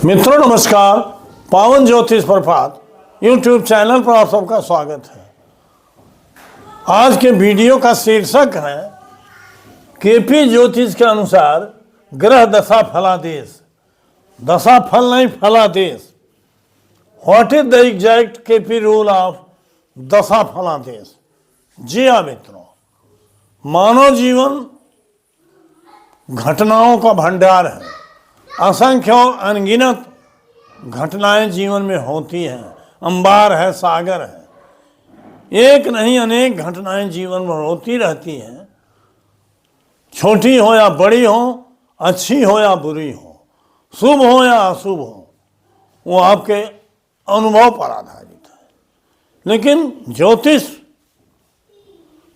मित्रों नमस्कार। पावन ज्योतिष प्रभात यूट्यूब चैनल पर आप सबका स्वागत है। आज के वीडियो का शीर्षक है केपी ज्योतिष के अनुसार ग्रह दशा फलादेश। दशा फल नहीं, फलादेश। What is the exact KP rule of dasha phaladesh? जी हाँ मित्रों, मानव जीवन घटनाओं का भंडार है। असंख्य अनगिनत घटनाएं जीवन में होती हैं। अंबार है, सागर है, एक नहीं अनेक घटनाएं जीवन में होती रहती हैं। छोटी हो या बड़ी हो, अच्छी हो या बुरी हो, शुभ हो या अशुभ हो, वो आपके अनुभव पर आधारित है। लेकिन ज्योतिष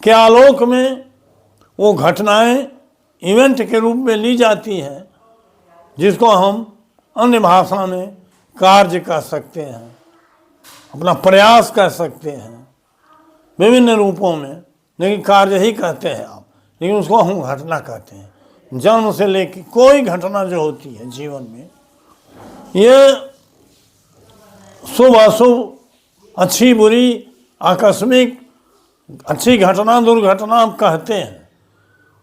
के आलोक में वो घटनाएं इवेंट के रूप में ली जाती हैं, जिसको हम अन्य भाषा में कार्य कह सकते हैं, अपना प्रयास कह सकते हैं, विभिन्न रूपों में। लेकिन कार्य ही कहते हैं आप, लेकिन उसको हम घटना कहते हैं। जन्म से लेकर कोई घटना जो होती है जीवन में, ये शुभ अशुभ, अच्छी बुरी, आकस्मिक, अच्छी घटना दुर्घटना हम कहते हैं,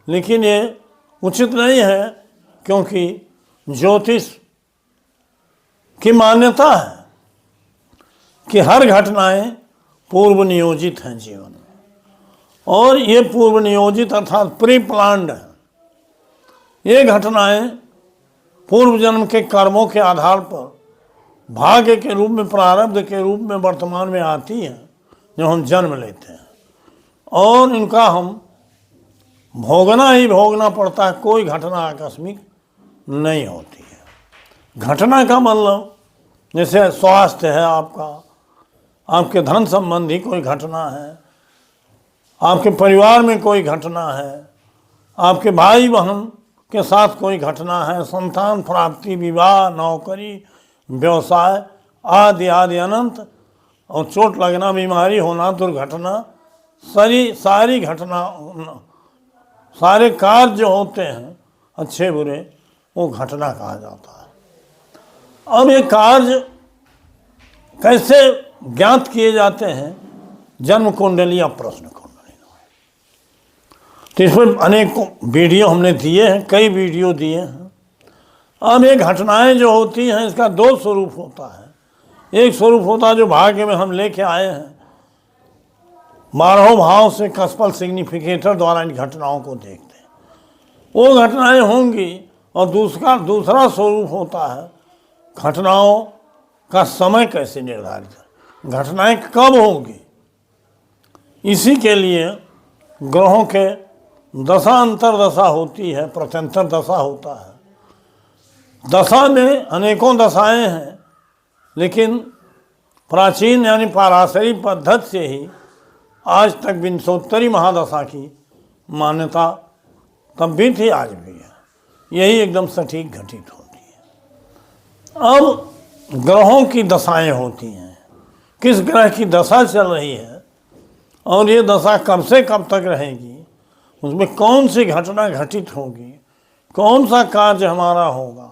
लेकिन ये उचित नहीं है, क्योंकि ज्योतिष की मान्यता है कि हर घटनाएं पूर्व नियोजित हैं जीवन में, और ये पूर्व नियोजित अर्थात प्री प्लान्ड है। ये घटनाएं पूर्व जन्म के कर्मों के आधार पर भाग्य के रूप में, प्रारब्ध के रूप में वर्तमान में आती हैं जब हम जन्म लेते हैं, और इनका हम भोगना ही भोगना पड़ता है। कोई घटना आकस्मिक नहीं होती है। घटना का मतलब जैसे स्वास्थ्य है आपका, आपके धन संबंधी कोई घटना है, आपके परिवार में कोई घटना है, आपके भाई बहन के साथ कोई घटना है, संतान प्राप्ति, विवाह, नौकरी, व्यवसाय आदि आदि अनंत, और चोट लगना, बीमारी होना, दुर्घटना, सारी घटना, सारे कार्य जो होते हैं अच्छे बुरे, वो घटना कहा जाता है। अब ये कार्य कैसे ज्ञात किए जाते हैं? जन्म कुंडली या प्रश्न कुंडली। तो इसमें अनेक वीडियो हमने दिए हैं, कई वीडियो दिए हैं। अब ये घटनाएं जो होती हैं, इसका दो स्वरूप होता है। एक स्वरूप होता है जो भाग्य में हम लेके आए हैं, 12 भाव से कस्पल सिग्निफिकेटर द्वारा इन घटनाओं को देखते हैं, वो घटनाएं होंगी। और दूसरा स्वरूप होता है घटनाओं का समय कैसे निर्धारित है, घटनाएं कब होंगी। इसी के लिए ग्रहों के दशा अंतरदशा होती है, प्रत्यंतर दशा होता है। दशा में अनेकों दशाएं हैं, लेकिन प्राचीन यानी पाराशरी पद्धति से ही आज तक विंशोत्तरी महादशा की मान्यता तब भी थी, आज भी है। यही एकदम सटीक घटित होती है। अब ग्रहों की दशाएं होती हैं, किस ग्रह की दशा चल रही है और ये दशा कब से कब तक रहेगी, उसमें कौन सी घटना घटित होगी, कौन सा कार्य हमारा होगा,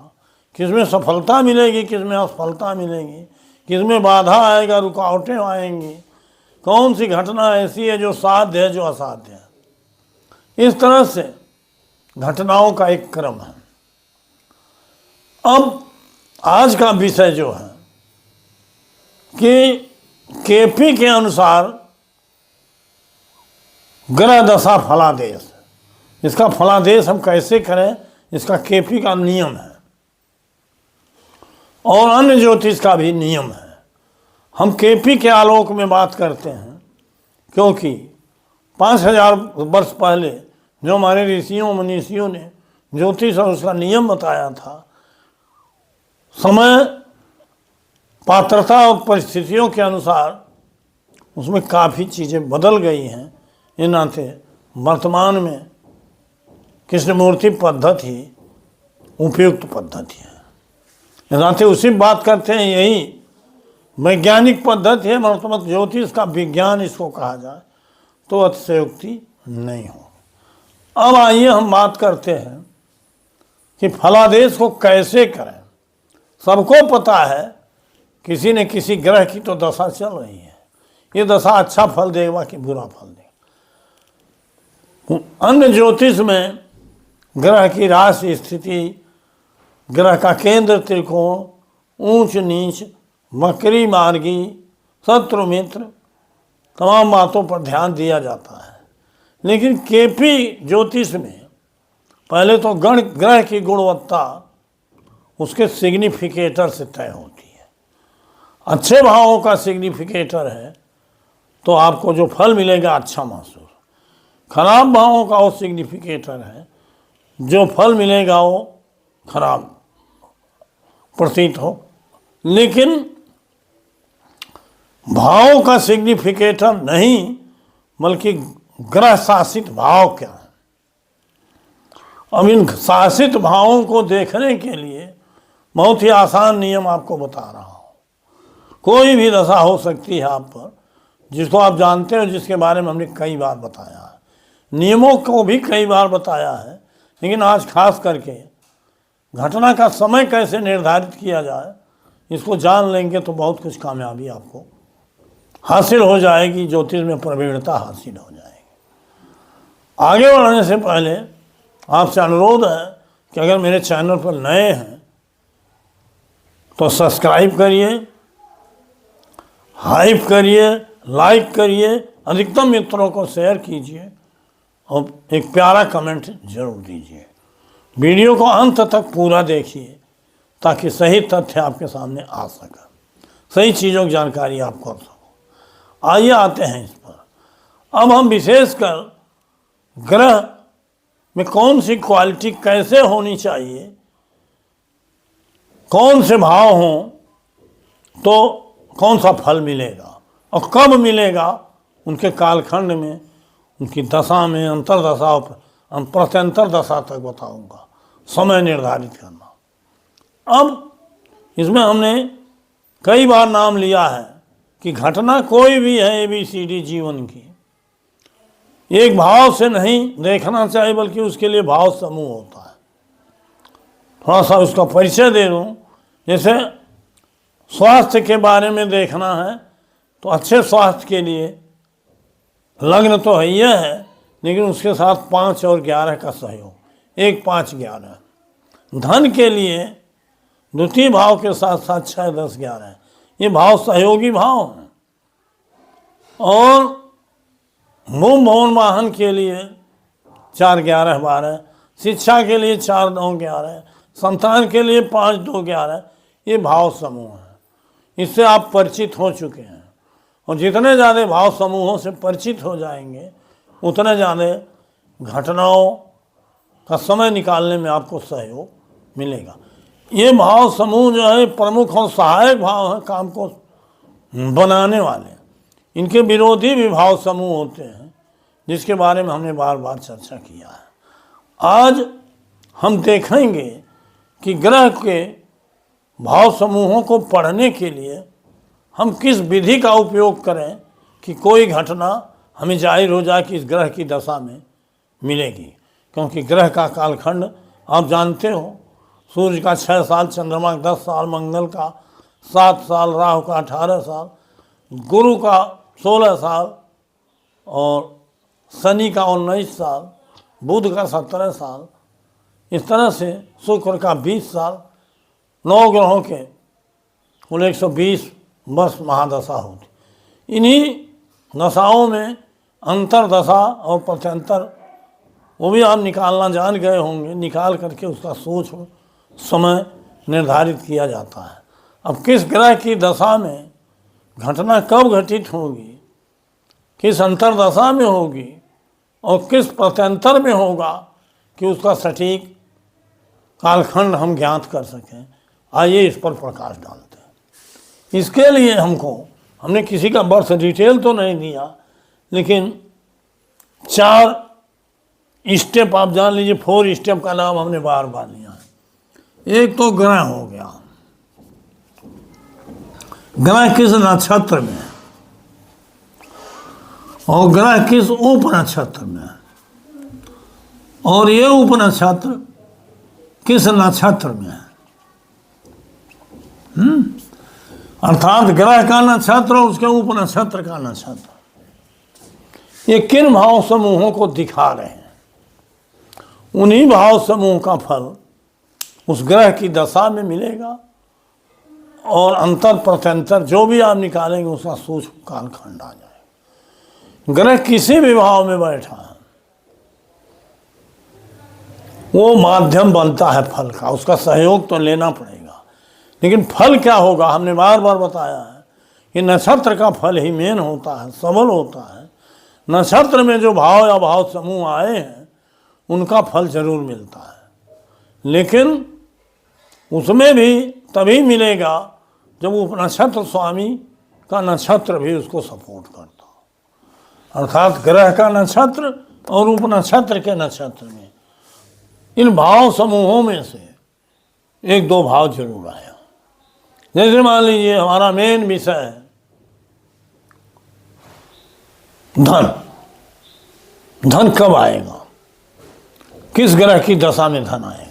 किसमें सफलता मिलेगी, किसमें असफलता मिलेगी, किसमें बाधा आएगा, रुकावटें आएंगी, कौन सी घटना ऐसी है जो साध्य है, जो असाध्य है। इस तरह से घटनाओं का एक क्रम है। अब आज का विषय जो है कि केपी के अनुसार ग्रह दशा फलादेश, इसका फलादेश हम कैसे करें, इसका केपी का नियम है और अन्य ज्योतिष का भी नियम है। हम केपी के आलोक में बात करते हैं, क्योंकि 5000 वर्ष पहले जो हमारे ऋषियों मनीषियों ने ज्योतिष और उसका नियम बताया था, समय पात्रता और परिस्थितियों के अनुसार उसमें काफ़ी चीज़ें बदल गई हैं। इन नाते वर्तमान में कृष्णमूर्ति पद्धति उपयुक्त पद्धति है। नाते उसी बात करते हैं, यही वैज्ञानिक पद्धति है। मतलब ज्योतिष का विज्ञान इसको कहा जाए तो अतिशयोक्ति नहीं हो। अब आइए हम बात करते हैं कि फलादेश को कैसे करें। सबको पता है किसी न किसी ग्रह की तो दशा चल रही है, ये दशा अच्छा फल देगा कि बुरा फल देगा। अन्य ज्योतिष में ग्रह की राशि स्थिति, ग्रह का केंद्र त्रिकोण, ऊंच नीच, मकरी मार्गी, शत्रु मित्र, तमाम बातों पर ध्यान दिया जाता है। लेकिन केपी ज्योतिष में पहले तो ग्रह की गुणवत्ता उसके सिग्निफिकेटर से तय होती है। अच्छे भावों का सिग्निफिकेटर है तो आपको जो फल मिलेगा अच्छा महसूस, खराब भावों का वो सिग्निफिकेटर है, जो फल मिलेगा वो खराब प्रतीत हो। लेकिन भाव का सिग्निफिकेटर नहीं, बल्कि ग्रह शासित भाव क्या है। अब इन शासित भावों को देखने के लिए बहुत ही आसान नियम आपको बता रहा हूँ। कोई भी दशा हो सकती है आप पर जिसको आप जानते हो, जिसके बारे में हमने कई बार बताया है, नियमों को भी कई बार बताया है, लेकिन आज खास करके घटना का समय कैसे निर्धारित किया जाए इसको जान लेंगे तो बहुत कुछ कामयाबी आपको हासिल हो जाएगी, ज्योतिष में प्रवीणता हासिल हो जाएगी। आगे बढ़ने से पहले आपसे अनुरोध है कि अगर मेरे चैनल पर नए हैं तो सब्सक्राइब करिए, हाइप करिए, लाइक करिए, अधिकतम मित्रों को शेयर कीजिए और एक प्यारा कमेंट जरूर दीजिए। वीडियो को अंत तक पूरा देखिए ताकि सही तथ्य आपके सामने आ सके, सही चीज़ों की जानकारी आप कर सको। आइए आते हैं इस पर। अब हम विशेषकर ग्रह में कौन सी क्वालिटी कैसे होनी चाहिए, कौन से भाव हों तो कौन सा फल मिलेगा और कब मिलेगा, उनके कालखंड में, उनकी दशा में, अंतरदशा और प्रत्यंतर दशा तक बताऊंगा, समय निर्धारित करना। अब इसमें हमने कई बार नाम लिया है कि घटना कोई भी है ABCD जीवन की, एक भाव से नहीं देखना चाहिए बल्कि उसके लिए भाव समूह होता है। थोड़ा सा उसका परिचय दे दूँ। जैसे स्वास्थ्य के बारे में देखना है तो अच्छे स्वास्थ्य के लिए लग्न तो है यह है, लेकिन उसके साथ 5 और 11 का सहयोग, 1 5 11। धन के लिए द्वितीय भाव के साथ साथ 6 10 11, ये भाव सहयोगी भाव हैं। और भूम भवन वाहन के लिए 4 11 12, शिक्षा के लिए 4 9 11, संतान के लिए 5 2 11, ये भाव समूह है। इससे आप परिचित हो चुके हैं और जितने ज़्यादा भाव समूहों से परिचित हो जाएंगे उतने ज़्यादा घटनाओं का समय निकालने में आपको सहयोग मिलेगा। ये भाव समूह जो है प्रमुख और सहायक भाव हैं, काम को बनाने वाले। इनके विरोधी भी भाव समूह होते हैं जिसके बारे में हमने बार बार चर्चा किया है। आज हम देखेंगे कि ग्रह के भाव समूहों को पढ़ने के लिए हम किस विधि का उपयोग करें कि कोई घटना हमें जाहिर हो जाए कि इस ग्रह की दशा में मिलेगी। क्योंकि ग्रह का कालखंड आप जानते हो, सूर्य का 6 साल, चंद्रमा का 10 साल, मंगल का 7 साल, राहु का 18 साल, गुरु का 16 साल और शनि का 19 साल, बुध का 17 साल, इस तरह से शुक्र का 20 साल, 9 ग्रहों के कुल 120 वर्ष महादशा होती। इन्हीं दशाओं में अंतरदशा और प्रत्यंतर वो भी आप निकालना जान गए होंगे, निकाल करके उसका सोच समय निर्धारित किया जाता है। अब किस ग्रह की दशा में घटना कब घटित होगी, किस अंतरदशा में होगी और किस प्रत्यंतर में होगा कि उसका सटीक कालखंड हम ज्ञात कर सकें, आइए इस पर प्रकाश डालते हैं। इसके लिए हमने किसी का बर्थ डिटेल तो नहीं दिया, लेकिन 4 स्टेप आप जान लीजिए, 4 स्टेप का नाम हमने बार बार लिया है। एक तो ग्रह हो गया, ग्रह किस नक्षत्र में है और ग्रह किस उप नक्षत्र में है और ये उप नक्षत्र किस नक्षत्र में है। अर्थात ग्रह का नक्षत्र और उसके उप नक्षत्र का नक्षत्र, ये किन भाव समूहों को दिखा रहे हैं। उन्हीं भाव समूह का फल उस ग्रह की दशा में मिलेगा और अंतर प्रत्यंतर जो भी आप निकालेंगे उसका सूक्ष्म कालखंड आ जाएगा। ग्रह किसी भी भाव में बैठा है वो माध्यम बनता है फल का, उसका सहयोग तो लेना पड़ेगा, लेकिन फल क्या होगा हमने बार बार बताया है कि नक्षत्र का फल ही मेन होता है, सबल होता है। नक्षत्र में जो भाव या भाव समूह आए हैं उनका फल जरूर मिलता है, लेकिन उसमें भी तभी मिलेगा जब उप नक्षत्र स्वामी का नक्षत्र भी उसको सपोर्ट करता हो। अर्थात ग्रह का नक्षत्र और उप नक्षत्र के नक्षत्र में इन भाव समूहों में से एक दो भाव जरूर आया। जैसे मान लीजिए हमारा मेन विषय है धन। धन कब आएगा, किस ग्रह की दशा में धन आएगा।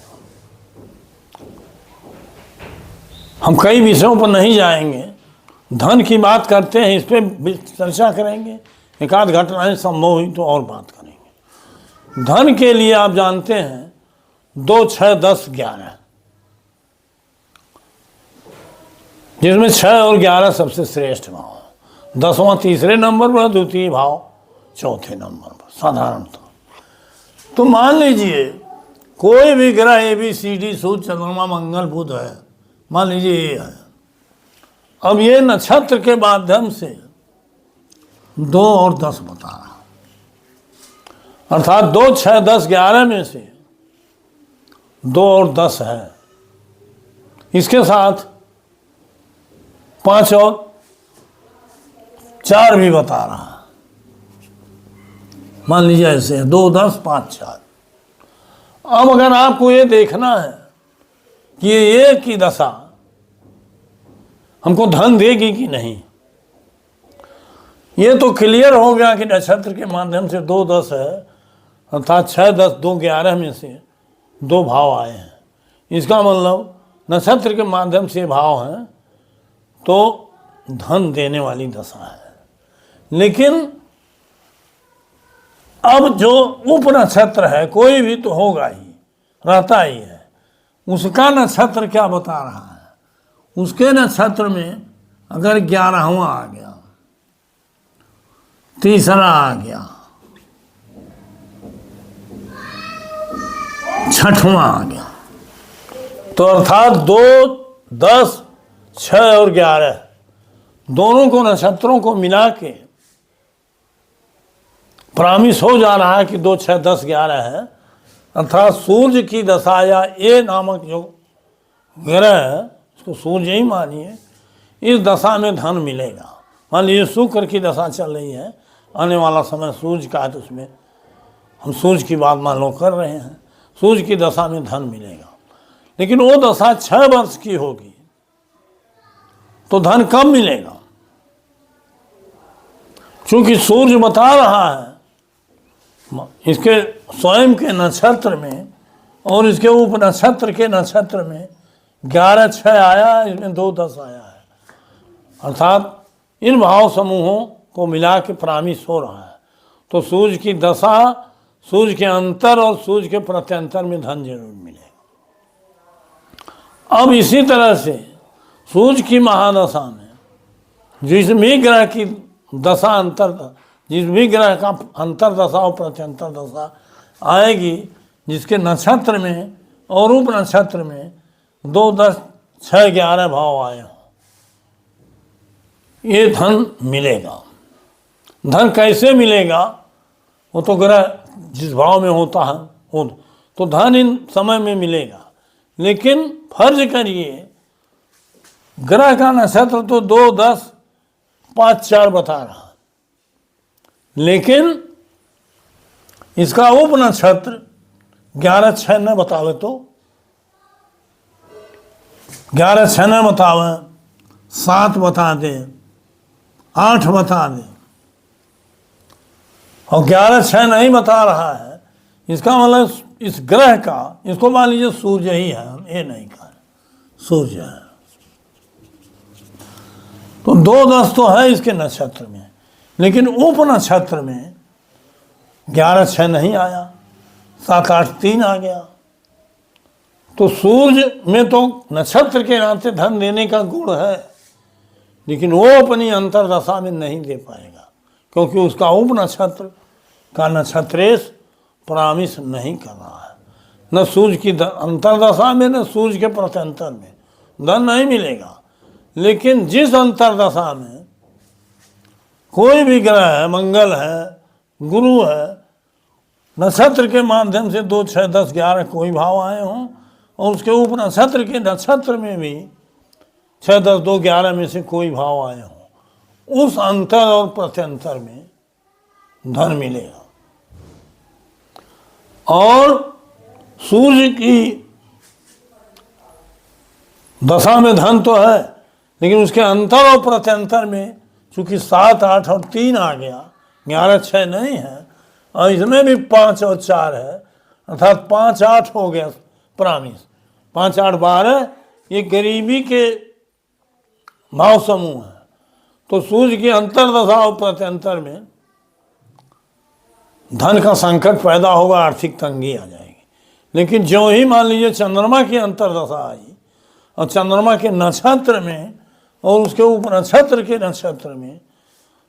हम कई विषयों पर नहीं जाएंगे, धन की बात करते हैं, इस पर चर्चा करेंगे, एक आध घटनाएं संभव हुई तो और बात करेंगे। धन के लिए आप जानते हैं 2, 6, 10, 11, जिसमें 6 और 11 सबसे श्रेष्ठ भाव है। 10वां तीसरे नंबर पर, द्वितीय भाव चौथे नंबर पर साधारणतः। तो मान लीजिए कोई भी ग्रह ABCD सूर्य चंद्रमा मंगल बुध है, मान लीजिए ये है। अब ये नक्षत्र के माध्यम से 2 और 10 बता रहा, अर्थात 2, 6, 10, 11 में से 2 और 10 है। इसके साथ 5 और 4 भी बता रहा है। मान लीजिए ऐसे 2, 10, 5, 4। अब अगर आपको ये देखना है कि ये की दशा हमको धन देगी कि नहीं, ये तो क्लियर हो गया कि नक्षत्र के माध्यम से 2, 10 है, अर्थात 6, 10, 2, 11 में से 2 भाव आए हैं। इसका मतलब नक्षत्र के माध्यम से भाव हैं तो धन देने वाली दशा है। लेकिन अब जो उप नक्षत्र है कोई भी तो होगा ही, रहता ही है, उसका नक्षत्र क्या बता रहा है। उसके नक्षत्र में अगर 11वां आ गया, तीसरा आ गया, 6वां आ गया, तो अर्थात 2, 10, 6 और 11 दोनों को नक्षत्रों को मिला के प्रामिस हो जा रहा है कि 2, 6, 10, 11 है। अर्थात सूर्य की दशा या ए नामक जो ग्रह है उसको सूर्य ही मानिए, इस दशा में धन मिलेगा। मान लीजिए शुक्र की दशा चल रही है, आने वाला समय सूर्य का है, तो उसमें हम सूर्य की बात मान लो कर रहे हैं, सूर्य की दशा में धन मिलेगा। लेकिन वो दशा 6 वर्ष की होगी तो धन कब मिलेगा, क्योंकि सूर्य बता रहा है इसके स्वयं के नक्षत्र में और इसके उप नक्षत्र के नक्षत्र में 11, 6 आया, इसमें 2, 10 आया है। अर्थात इन भाव समूहों को मिला के प्रामिस हो रहा है। तो सूर्य की दशा, सूर्य के अंतर और सूर्य के प्रत्यंतर में धन जरूर मिलेगा। अब इसी तरह से सूर्य की महादशा में जिस भी ग्रह की दशा अंतर, जिस भी ग्रह का अंतर दशा और प्रत्यंतर दशा आएगी, जिसके नक्षत्र में और उप नक्षत्र में 2, 10, 6, 11 भाव आए हों, ये धन मिलेगा। धन कैसे मिलेगा, वो तो ग्रह जिस भाव में होता है हो, तो धन इन समय में मिलेगा। लेकिन फर्ज करिए ग्रह का नक्षत्र तो 2, 10, 5, 4 बता रहा, लेकिन इसका उप नक्षत्र 11, 6 न बतावे तो 11, 6 न बतावे, 7 बता दे, 8 बता दे, और 11, 6 नहीं बता रहा है, इसका मतलब इस ग्रह का, इसको मान लीजिए सूर्य ही है, हम ये नहीं कह रहे, सूर्य है, तो 2-10 तो है इसके नक्षत्र में, लेकिन उप नक्षत्र में 11-6 नहीं आया, 7-8-3 आ गया। तो सूर्य में तो नक्षत्र के नाते धन देने का गुण है, लेकिन वो अपनी अंतरदशा में नहीं दे पाएगा, क्योंकि उसका उप नक्षत्र का नक्षत्रेश परामिश नहीं कर रहा है। न सूर्य की अंतरदशा में, न सूर्य के प्रत्यंतर में धन नहीं मिलेगा। लेकिन जिस अंतरदशा में कोई भी ग्रह है, मंगल है, गुरु है, नक्षत्र के माध्यम से 2, 6, 10, 11 कोई भाव आए हों, और उसके उप नक्षत्र के नक्षत्र में भी 6, 10, 2, 11 में से कोई भाव आए हों, उस अंतर और प्रत्यंतर में धन मिलेगा। और सूर्य की दशा में धन तो है, लेकिन उसके अंतर और प्रत्यंतर में चूंकि 7, 8 और 3 आ गया, 11, 6 नहीं है, और इसमें भी 5 और 4 है, अर्थात 5, 8 हो गया परामिश। 5, 8, 12 ये गरीबी के भाव समूह है। तो सूर्य की अंतरदशा और प्रत्यंतर में धन का संकट पैदा होगा, आर्थिक तंगी आ जाएगी। लेकिन जो ही मान लीजिए चंद्रमा की अंतरदशा आई और चंद्रमा के नक्षत्र में और उसके ऊपर नक्षत्र के नक्षत्र में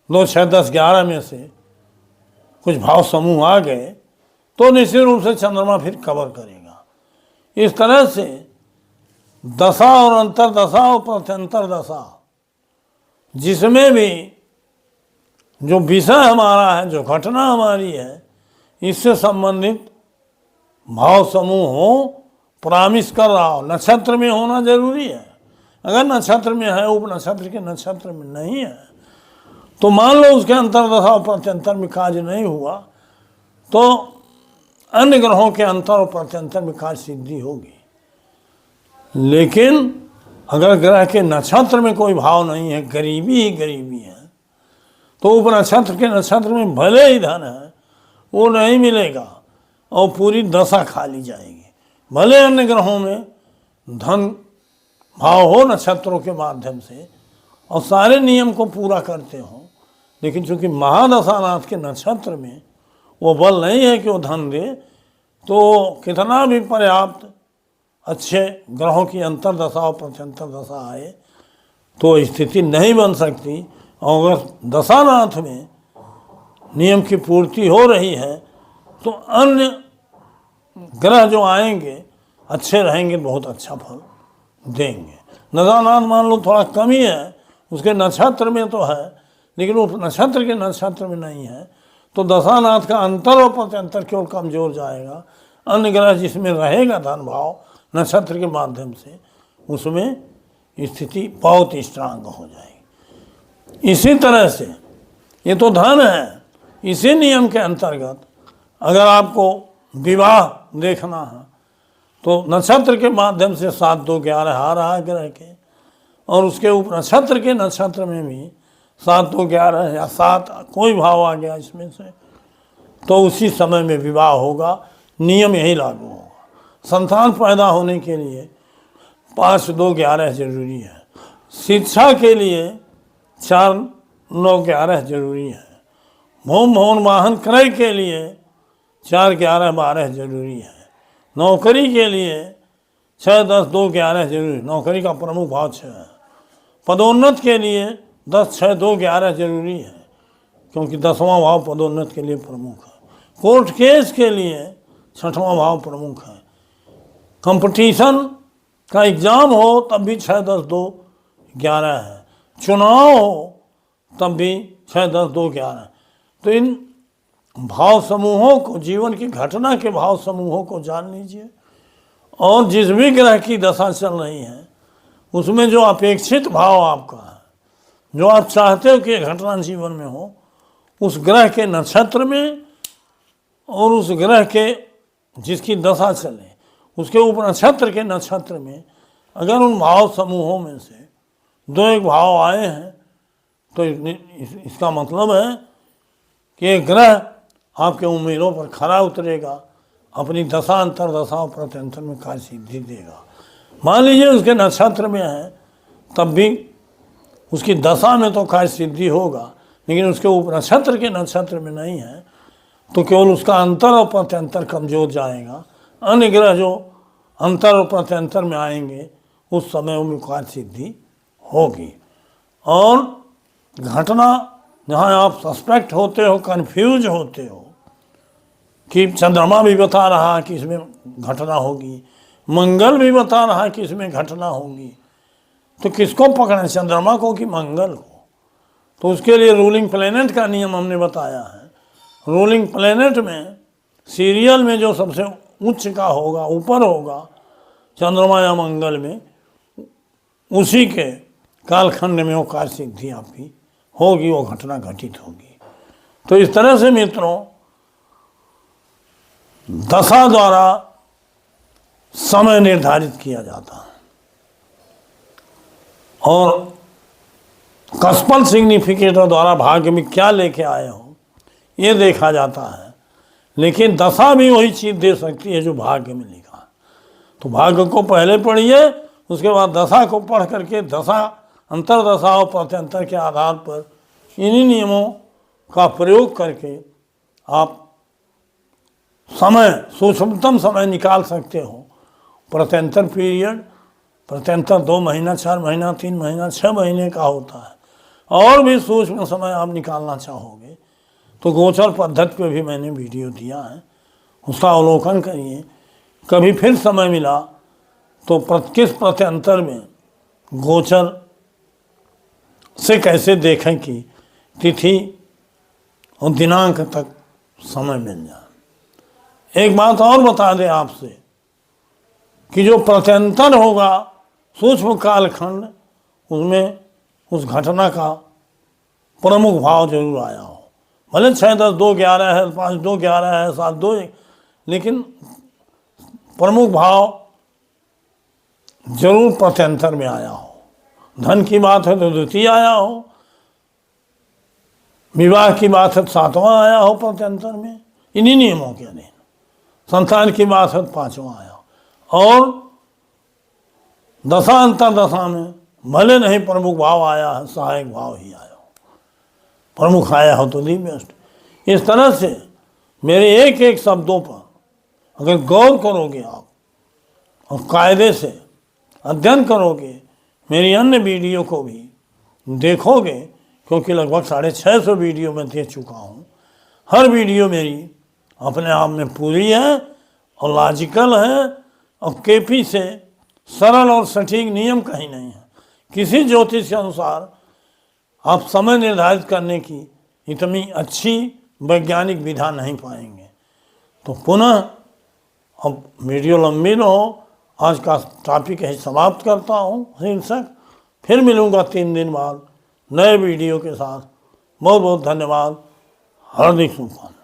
2, 6, 10, 11 में से कुछ भाव समूह आ गए, तो निश्चित रूप से चंद्रमा फिर कवर करेगा। इस तरह से दशा और अंतरदशा और प्रत्यंतर दशा, जिसमें भी जो विषय हमारा है, जो घटना हमारी है, इससे संबंधित भाव समूह हो, परामिश कर रहा हो, नक्षत्र में होना जरूरी है। अगर नक्षत्र में है, उप नक्षत्र के नक्षत्र में नहीं है, तो मान लो उसके अंतरदशा और प्रत्यंतर में कार्य नहीं हुआ, तो अन्य ग्रहों के अंतर और प्रत्यंतर में कार्य सिद्धि होगी। लेकिन अगर ग्रह के नक्षत्र में कोई भाव नहीं है, गरीबी ही गरीबी है, तो उप नक्षत्र के नक्षत्र में भले ही धन है, वो नहीं मिलेगा और पूरी दशा खाली जाएगी। भले अन्य ग्रहों में धन भाव हो नक्षत्रों के माध्यम से और सारे नियम को पूरा करते हो, लेकिन चूंकि महादशानाथ के नक्षत्र में वो बल नहीं है कि वो धन दे, तो कितना भी पर्याप्त अच्छे ग्रहों की अंतरदशा और प्रत्यंतर दशा आए तो स्थिति नहीं बन सकती। और अगर दशानाथ में नियम की पूर्ति हो रही है, तो अन्य ग्रह जो आएंगे अच्छे रहेंगे, बहुत अच्छा फल देंगे। दशानाथ मान लो थोड़ा कमी है, उसके नक्षत्र में तो है, लेकिन उस नक्षत्र के नक्षत्र में नहीं है, तो दशानाथ का अंतर और प्रत्यंतर केवल कमजोर जाएगा। अन्य ग्रह जिसमें रहेगा धन भाव नक्षत्र के माध्यम से, उसमें स्थिति बहुत स्ट्रांग हो जाएगी। इसी तरह से ये तो धन है, इसी नियम के अंतर्गत अगर आपको विवाह देखना है, तो नक्षत्र के माध्यम से 7, 2, 11 आ रहा है ग्रह के, और उसके ऊपर नक्षत्र के नक्षत्र में भी 7, 2, 11 या 7 कोई भाव आ गया इसमें से, तो उसी समय में विवाह होगा। नियम यही लागू होगा। संतान पैदा होने के लिए 5, 2, 11 जरूरी है। शिक्षा के लिए 4, 9, 11 जरूरी है। भूमि भवन वाहन क्रय के लिए 4, 11, 12 जरूरी है। नौकरी के लिए 6, 10, 2, 11 जरूरी, नौकरी का प्रमुख भाव 6 है। पदोन्नत के लिए 10, 6, 2, 11 जरूरी है, क्योंकि 10वां भाव पदोन्नत के लिए प्रमुख है। कोर्ट केस के लिए 6वां भाव प्रमुख है। कंपटीशन का एग्जाम हो तब भी 6, 10, 2, 11 है। चुनाव हो तब भी 6, 10, 2, 11। तो इन भाव समूहों को, जीवन की घटना के भाव समूहों को जान लीजिए, और जिस भी ग्रह की दशा चल रही है उसमें जो अपेक्षित भाव आपका है, जो आप चाहते हो कि घटना जीवन में हो, उस ग्रह के नक्षत्र में और उस ग्रह के जिसकी दशा चले उसके ऊपर नक्षत्र के नक्षत्र में अगर उन भाव समूहों में से 2-1 भाव आए हैं, तो इसका मतलब है कि एक ग्रह आपके उम्मीदों पर खरा उतरेगा, अपनी दशा अंतरदशा और प्रत्यंतर में कार्य सिद्धि देगा। मान लीजिए उसके नक्षत्र में है, तब भी उसकी दशा में तो कार्य सिद्धि होगा, लेकिन उसके ऊपर नक्षत्र के नक्षत्र में नहीं है तो केवल उसका अंतर और प्रत्यंतर कमजोर जाएगा। अन्य ग्रह जो अंतर और प्रत्यंतर में आएंगे उस समय उनमें कार्य सिद्धि होगी। और घटना जहाँ आप सस्पेक्ट होते हो, कंफ्यूज होते हो कि चंद्रमा भी बता रहा है कि इसमें घटना होगी, मंगल भी बता रहा है कि इसमें घटना होगी, तो किसको पकड़ें, चंद्रमा को कि मंगल को? तो उसके लिए रूलिंग प्लैनेट का नियम हमने बताया है। रूलिंग प्लैनेट में सीरियल में जो सबसे उच्च का होगा, ऊपर होगा चंद्रमा या मंगल में, उसी के कालखंड में वो कार्य सिद्धि आपकी होगी, वो घटना घटित होगी। तो इस तरह से मित्रों दशा द्वारा समय निर्धारित किया जाता है और कस्पल सिग्निफिकेटर द्वारा भाग्य में क्या लेके आए हो ये देखा जाता है। लेकिन दशा भी वही चीज़ दे सकती है जो भाग्य में लिखा है। तो भाग्य को पहले पढ़िए, उसके बाद दशा को पढ़ करके दशा अंतरदशा और प्रत्यंतर के आधार पर इन्हीं नियमों का प्रयोग करके आप समय, सूक्ष्मतम समय निकाल सकते हो। प्रत्यंतर पीरियड, प्रत्यंतर 2 महीना, 4 महीना, 3 महीना, 6 महीने का होता है। और भी सूक्ष्म समय आप निकालना चाहोगे तो गोचर पद्धति पे भी मैंने वीडियो दिया है, उसका अवलोकन करिए। कभी फिर समय मिला तो किस प्रत्यंतर में गोचर से कैसे देखें कि तिथि और दिनांक तक समय मिल जाए। एक बात और बता दें आपसे कि जो प्रत्यंतर होगा सूक्ष्म कालखंड, उसमें उस घटना का प्रमुख भाव जरूर आया हो, भले 6, 10, 2, 11 है, 5, 2, 11 है, 7, 2, लेकिन प्रमुख भाव जरूर प्रत्यंतर में आया हो। धन की बात है तो द्वितीय आया हो, विवाह की बात है तो 7वां आया हो प्रत्यंतर में, इन्हीं नियमों के अधीन। संतान की बात है तो 5वां आया हो। और दशा अंतरदशा में भले नहीं प्रमुख भाव आया है, सहायक भाव ही आया हो, प्रमुख आया हो तो दी बेस्ट। इस तरह से मेरे एक एक शब्दों पर अगर गौर करोगे आप और कायदे से अध्ययन करोगे, मेरी अन्य वीडियो को भी देखोगे, क्योंकि लगभग 650 वीडियो मैं दे चुका हूँ। हर वीडियो मेरी अपने आप में पूरी है और लॉजिकल है और केपी से सरल और सटीक नियम कहीं नहीं है। किसी ज्योतिष के अनुसार आप समय निर्धारित करने की इतनी अच्छी वैज्ञानिक विधा नहीं पाएंगे। तो पुनः अब वीडियो लंबी न हो, आज का टॉपिक यही समाप्त करता हूँ शीर्षक। फिर मिलूँगा 3 दिन बाद नए वीडियो के साथ। बहुत बहुत धन्यवाद। हार्दिक शुभकामनाएं।